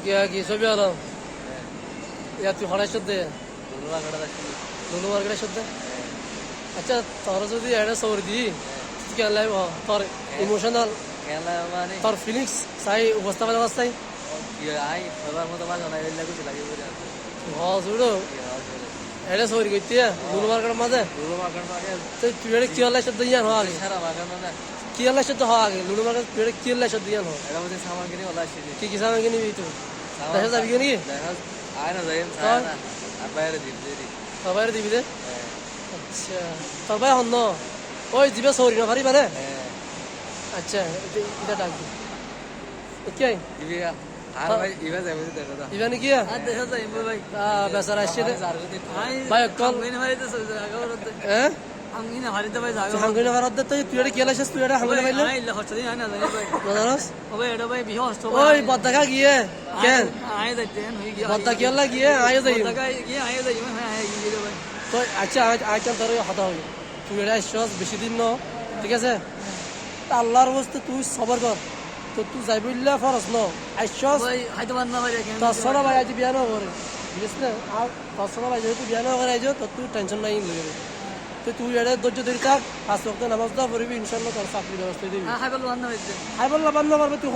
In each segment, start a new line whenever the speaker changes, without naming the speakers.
কি ছবি আলম ইয়া তুই হরাই সদ্দে লুলু মার্কেটের সদ্দে আচ্ছা তোর যদি এটা সবর দি কেন লাগব তোর ইমোশনাল তোর ফিলিংস চাই উপস্থাপন অবস্থায় জুড়ো এটা সবরি করতে লুলু মার্কেটের মাঝে তুই এটা কি হল্লাই সদ্দে ইয়ান হওয়া আগে কি হল্লাই সদ্দে হওয়া আগে লুলু মার্কেট তুই এটা কি হল্লাই সদ্দে ইয়ান হওয়া কি কি সামান কিনিবি তুই দেখা যাবি কি নাকি তোর বাইরে দিবি দে আচ্ছা তোর ভাই হন ওই দিবে সৌরি না পারি পারে আচ্ছা এটা ডাক দি কে ইভা নাকি বেচারা আসছে ভাই কল হ্যাঁ হাঙ্গুনি ভারত দে তুই এটা কি লাইছিস তুই এটা হাঙ্গুনি পাইলে ওই বদ্দাকা গিয়ে কেন বদ্দা কি হল্লা গিয়ে আয় যাই তো আচ্ছা আজকাল তোর হতা হই তুই এটা আসছস বেশি দিন ন ঠিক আছে আল্লাহর বস্তু তুই সবর কর তো তুই যাই বললে ফরস ন আসছস তোর ছোট ভাই আজ বিয়া ন করে বুঝিস না আর তোর ছোট ভাই যেহেতু বিয়া ন করে আইজ তো তুই টেনশন নাই লই তো তুই এটা ধৈর্য ধরে থাক 5 ওয়াক্ত নামাজ দা পড়বি ইনশাআল্লাহ তোর চাকরি ব্যবস্থা দিবি হাই বললা বান্ধ পারবে তুই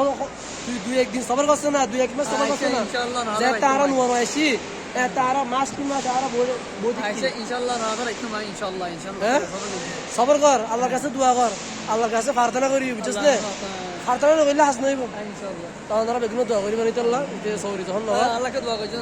তুই একদিন সবর করছ না 2-1 মাস সবর করছ না যে তারা নোর আইছি তারা মাস 3 মাস আর বদি
ইনশাআল্লাহ না করে একটু ইনশাআল্লাহ
সবর কর আল্লাহর কাছে দোয়া কর আল্লাহর কাছে প্রার্থনা করি বুঝছিস না প্রার্থনা করলে হাস নইব
ইনশাআল্লাহ
তাহলে বেগুন দোয়া করি মানে আল্লাহ সৌরি তখন
আল্লাহকে দোয়া করছেন